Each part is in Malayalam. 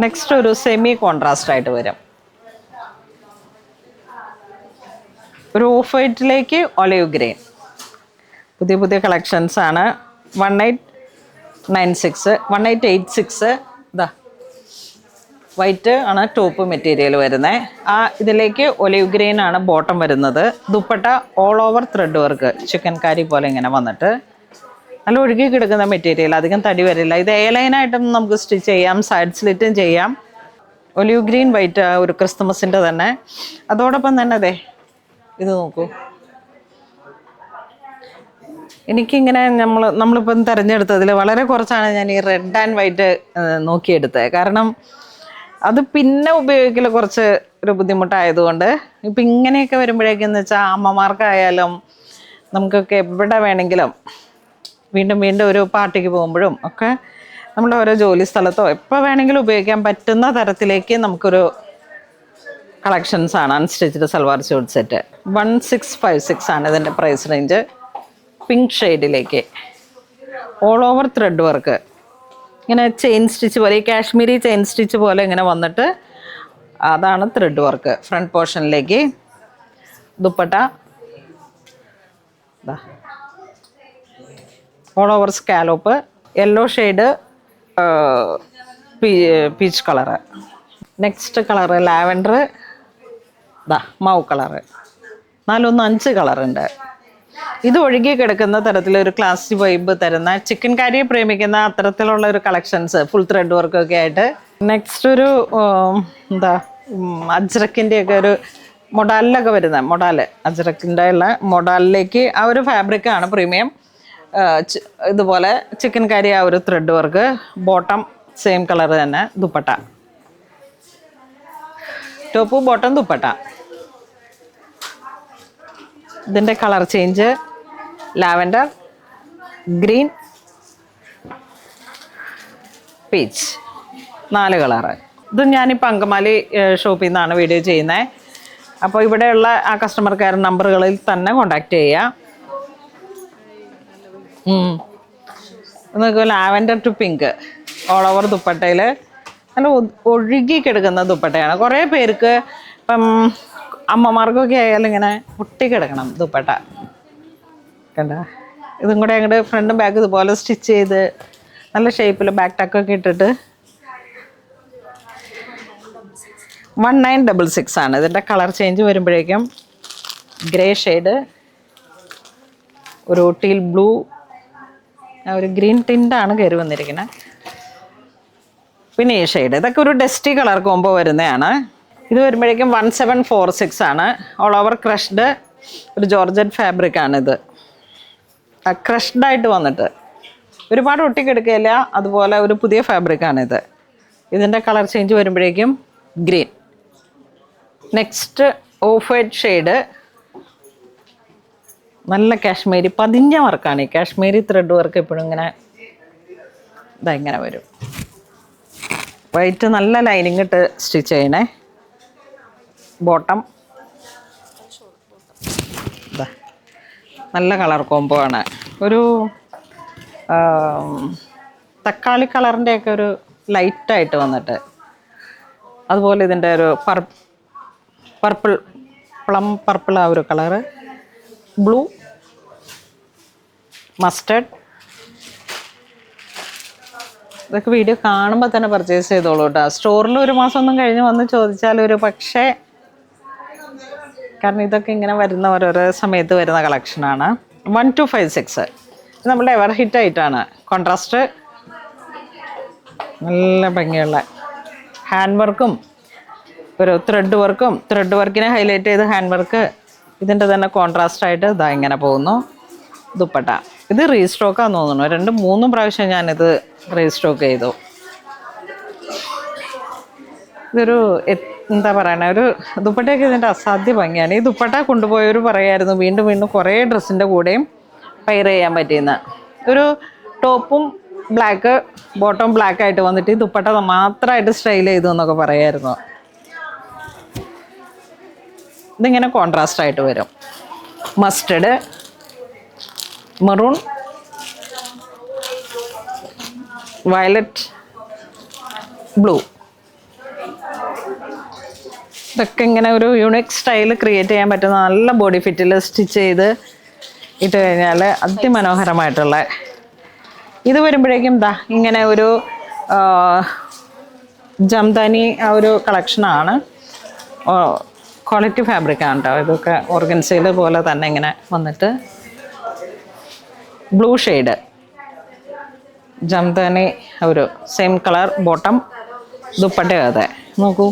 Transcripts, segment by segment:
നെക്സ്റ്റ് ഒരു സെമി കോൺട്രാസ്റ്റ് ആയിട്ട് വരും. ഒരു ഓഫ് വൈറ്റിലേക്ക് ഒലിവ് ഗ്രീൻ. പുതിയ പുതിയ കളക്ഷൻസ് ആണ്. 1896 1886 ഇതാ വൈറ്റ് ആണ് ടോപ്പ് മെറ്റീരിയൽ വരുന്നത്. ഇതിലേക്ക് ഒലിവ് ഗ്രീൻ ആണ് ബോട്ടം വരുന്നത്. Dupatta all over thread work chicken കാരി പോലെ ഇങ്ങനെ വന്നിട്ട് നല്ല ഒഴുകി കിടക്കുന്ന മെറ്റീരിയൽ, അധികം തടി വരില്ല. ഇത് എ ലൈനായിട്ടും നമുക്ക് സ്റ്റിച്ച് ചെയ്യാം, സൈഡ് സ്ലിറ്റും ചെയ്യാം. ഒലിവ് ഗ്രീൻ വൈറ്റ് ഒരു ക്രിസ്മസിൻ്റെ തന്നെ. അതോടൊപ്പം തന്നെ അതെ ഇത് നോക്കൂ. എനിക്കിങ്ങനെ നമ്മളിപ്പം തിരഞ്ഞെടുത്തതിൽ വളരെ കുറച്ചാണ് ഞാൻ ഈ റെഡ് ആൻഡ് വൈറ്റ് നോക്കിയെടുത്തത്. കാരണം അത് പിന്നെ ഉപയോഗിക്കൽ കുറച്ച് ഒരു ബുദ്ധിമുട്ടായതുകൊണ്ട് ഇപ്പം ഇങ്ങനെയൊക്കെ വരുമ്പോഴേക്കെന്ന് വെച്ചാൽ അമ്മമാർക്കായാലും നമുക്കൊക്കെ എവിടെ വേണമെങ്കിലും വീണ്ടും വീണ്ടും ഒരു പാർട്ടിക്ക് പോകുമ്പോഴും ഒക്കെ നമ്മുടെ ഓരോ ജോലി സ്ഥലത്തോ എപ്പോൾ വേണമെങ്കിലും ഉപയോഗിക്കാൻ പറ്റുന്ന തരത്തിലേക്ക് നമുക്കൊരു കളക്ഷൻസ് ആണ്. അൺസ്റ്റിച്ച്ഡ് സൽവാർ സ്യൂട്ട് സെറ്റ് 1656 ആണ് ഇതിൻ്റെ പ്രൈസ് റേഞ്ച്. പിങ്ക് ഷെയ്ഡിലേക്ക് ഓൾ ഓവർ ത്രെഡ് വർക്ക് ഇങ്ങനെ ചെയിൻ സ്റ്റിച്ച് പോലെ, ഈ കാശ്മീരി ചെയിൻ സ്റ്റിച്ച് പോലെ ഇങ്ങനെ വന്നിട്ട് അതാണ് ത്രെഡ് വർക്ക്. ഫ്രണ്ട് പോർഷനിലേക്ക് dupatta all over scallop, yellow shade, peach colour. Next colour lavender, mauve colour. 5 കളറുണ്ട്. ഇത് ഒഴുകി കിടക്കുന്ന തരത്തിലൊരു ക്ലാസി വൈബ് തരുന്ന, ചിക്കൻ കാരിയെ പ്രേമിക്കുന്ന അത്തരത്തിലുള്ള ഒരു കളക്ഷൻസ് ഫുൾ ത്രെഡ് വർക്കൊക്കെ ആയിട്ട്. നെക്സ്റ്റ് ഒരു അജ്രക്കിൻ്റെയൊക്കെ ഒരു മൊഡാലിലൊക്കെ വരുന്ന അജ്രക്കിൻ്റെ ഉള്ള മൊഡാലിലേക്ക് ആ ഒരു ഫാബ്രിക്കാണ് പ്രീമിയം. ഇതുപോലെ ചിക്കൻ കാരി ആ ഒരു thread work, bottom same colour തന്നെ, ദുപ്പട്ട ടോപ്പ് ബോട്ടം ദുപ്പട്ട. ഇതിൻ്റെ colour change lavender, green, peach, 4 colour. ഇത് ഞാനിപ്പോൾ അങ്കമാലി ഷോപ്പിൽ നിന്നാണ് വീഡിയോ ചെയ്യുന്നത്. അപ്പോൾ ഇവിടെയുള്ള ആ കസ്റ്റമർ കെയർ നമ്പറുകളിൽ തന്നെ കോണ്ടാക്ട് ചെയ്യുക. നോക്കുക, lavender to pink all over ദുപ്പട്ടയിൽ നല്ല ഒഴുകി കിടക്കുന്ന ദുപ്പട്ടയാണ്. കുറേ പേർക്ക് ഇപ്പം അമ്മമാർക്കൊക്കെ ആയാലും ഇങ്ങനെ ഒട്ടിക്കിടക്കണം ദുപ്പട്ട. കണ്ട ഇതും കൂടെ അങ്ങോട്ട് ഫ്രണ്ടും ബാക്ക് ഇതുപോലെ സ്റ്റിച്ച് ചെയ്ത് നല്ല ഷേപ്പിൽ ബാക്ക് ടക്കൊക്കെ ഇട്ടിട്ട് 1966 ആണ് ഇതിൻ്റെ കളർ ചേഞ്ച് വരുമ്പോഴേക്കും. ഗ്രേ ഷെയ്ഡ്, ഒരു ടീൽ ബ്ലൂ, ഒരു ഗ്രീൻ ടിൻ്റാണ് കയറി വന്നിരിക്കുന്നത്. പിന്നെ ഈ ഷെയ്ഡ് ഇതൊക്കെ ഒരു ഡസ്റ്റി കളർ കോംബോ വരുന്നതാണ്. ഇത് വരുമ്പോഴേക്കും 1746 ആണ്. ഓൾ ഓവർ ക്രഷ്ഡ് ഒരു ജോർജറ്റ് ഫാബ്രിക്കാണിത്. ക്രഷ്ഡായിട്ട് വന്നിട്ട് ഒരുപാട് ഒട്ടിക്കെടുക്കില്ല, അതുപോലെ ഒരു പുതിയ ഫാബ്രിക്കാണിത്. ഇതിൻ്റെ കളർ ചേഞ്ച് വരുമ്പോഴേക്കും green. Next of white shade, നല്ല കാശ്മീരി പതിഞ്ഞ വർക്കാണ്. ഈ കാശ്മീരി ത്രെഡ് വർക്ക് എപ്പോഴും ഇങ്ങനെ ഇങ്ങനെ വരും. വൈറ്റ് നല്ല ലൈനിങ് ഇട്ട് സ്റ്റിച്ച് ചെയ്യണേ. ബോട്ടം നല്ല കളർ കോംബോ ആണ്. ഒരു തക്കാളി കളറിൻ്റെയൊക്കെ ഒരു ലൈറ്റായിട്ട് വന്നിട്ട്, അതുപോലെ ഇതിൻ്റെ ഒരു പ്ലം പർപ്പിൾ ആ ഒരു കളറ്, ബ്ലൂ, മസ്റ്റർഡ്. ഇതൊക്കെ വീഡിയോ കാണുമ്പോൾ തന്നെ പർച്ചേസ് ചെയ്തോളൂ കേട്ടോ. സ്റ്റോറിൽ ഒരു മാസം ഒന്നും കഴിഞ്ഞ് വന്ന് ചോദിച്ചാൽ ഒരു പക്ഷേ, കാരണം ഇതൊക്കെ ഇങ്ങനെ വരുന്ന ഓരോരോ സമയത്ത് വരുന്ന കളക്ഷനാണ്. 1256 നമ്മളുടെ എവർ ഹിറ്റ് ആയിട്ടാണ്. കോൺട്രാസ്റ്റ് നല്ല ഭംഗിയുള്ള ഹാൻഡ് വർക്കും ഒരു ത്രെഡ് വർക്കും, ത്രെഡ് വർക്കിനെ ഹൈലൈറ്റ് ചെയ്ത് ഹാൻഡ് വർക്ക്. ഇതിൻ്റെ തന്നെ കോൺട്രാസ്റ്റ് ആയിട്ട് ഇങ്ങനെ പോകുന്നു. ദുപ്പട്ട ഇത് റീസ്റ്റോക്കാന്ന് തോന്നുന്നു. 2-3 പ്രാവശ്യം ഞാനിത് റീസ്റ്റോക്ക് ചെയ്തു. ഇതൊരു എന്താ പറയണേ, ഒരു ദുപ്പട്ടയൊക്കെ ഇതിൻ്റെ അസാധ്യ ഭംഗിയാണ്. ഈ ദുപ്പട്ട കൊണ്ടുപോയവർ പറയായിരുന്നു വീണ്ടും വീണ്ടും കുറേ ഡ്രസ്സിൻ്റെ കൂടെയും പെയർ ചെയ്യാൻ പറ്റിയെന്ന്. ഒരു ടോപ്പും ബ്ലാക്ക്, ബോട്ടം ബ്ലാക്ക് ആയിട്ട് വന്നിട്ട് ഈ ദുപ്പട്ട മാത്രമായിട്ട് സ്റ്റൈൽ ചെയ്തു എന്നൊക്കെ പറയായിരുന്നു. ഇതിങ്ങനെ കോൺട്രാസ്റ്റ് ആയിട്ട് വരും. Mustard, maroon, violet, blue. ഇതൊക്കെ ഇങ്ങനെ ഒരു യൂണിക് സ്റ്റൈൽ ക്രിയേറ്റ് ചെയ്യാൻ പറ്റുന്ന നല്ല ബോഡി ഫിറ്റിൽ സ്റ്റിച്ച് ചെയ്ത് ഇട്ട് കഴിഞ്ഞാൽ അതിമനോഹരമായിട്ടുള്ള ഇത് വരുമ്പോഴേക്കും ദാ ഇങ്ങനെ ഒരു ജംദാനി ആ ഒരു കളക്ഷനാണ്. ക്വാളിറ്റി ഫാബ്രിക്കാണ് കേട്ടോ. ഇതൊക്കെ ഓർഗൻസയിൽ പോലെ തന്നെ ഇങ്ങനെ വന്നിട്ട് ബ്ലൂ ഷെയ്ഡ് ജംദാനി ഒരു സെയിം കളർ ബോട്ടം ദുപ്പട്ട. അതെ നോക്കൂ,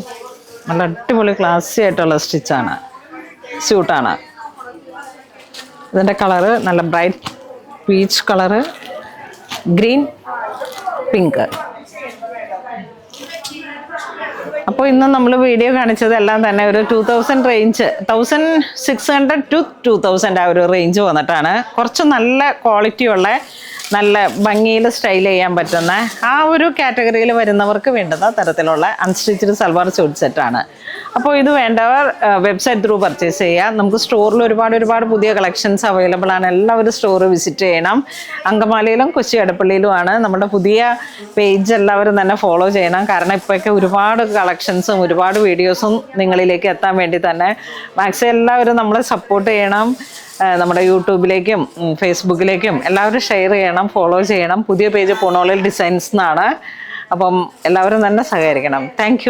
നല്ല അടിപൊളി ക്ലാസി ആയിട്ടുള്ള സ്റ്റിച്ചാണ്, സ്യൂട്ടാണ്. ഇതിൻ്റെ കളറ് നല്ല bright peach colour, green, pink. അപ്പോൾ ഇന്ന് നമ്മൾ വീഡിയോ കാണിച്ചത് എല്ലാം തന്നെ ഒരു 2000 റേഞ്ച്, 1600 to 2000 ആ ഒരു റേഞ്ച് വന്നിട്ടാണ്. കുറച്ച് നല്ല ക്വാളിറ്റിയുള്ള നല്ല ഭംഗിയിൽ സ്റ്റൈൽ ചെയ്യാൻ പറ്റുന്ന ആ ഒരു കാറ്റഗറിയിൽ വരുന്നവർക്ക് വേണ്ടുന്ന തരത്തിലുള്ള അൺസ്റ്റിച്ച്ഡ് സൽവാർ സ്യൂട്ട് സെറ്റാണ്. അപ്പോൾ ഇത് വേണ്ടവർ വെബ്സൈറ്റ് ത്രൂ പർച്ചേസ് ചെയ്യുക. നമുക്ക് സ്റ്റോറിൽ ഒരുപാട് പുതിയ കളക്ഷൻസ് അവൈലബിൾ ആണ്. എല്ലാവരും സ്റ്റോർ വിസിറ്റ് ചെയ്യണം. അങ്കമാലിയിലും കൊച്ചി എടപ്പള്ളിയിലുമാണ്. നമ്മുടെ പുതിയ പേജ് എല്ലാവരും തന്നെ ഫോളോ ചെയ്യണം. കാരണം ഇപ്പോഴൊക്കെ ഒരുപാട് കളക്ഷൻസും ഒരുപാട് വീഡിയോസും നിങ്ങളിലേക്ക് എത്താൻ വേണ്ടി തന്നെ മാക്സിമം എല്ലാവരും നമ്മളെ സപ്പോർട്ട് ചെയ്യണം. നമ്മുടെ യൂട്യൂബിലേക്കും ഫേസ്ബുക്കിലേക്കും എല്ലാവരും ഷെയർ ചെയ്യണം, ഫോളോ ചെയ്യണം. പുതിയ പേജ് പൂണോളിൽ ഡിസൈൻസ് എന്നാണ്. അപ്പം എല്ലാവരും തന്നെ സഹകരിക്കണം. താങ്ക്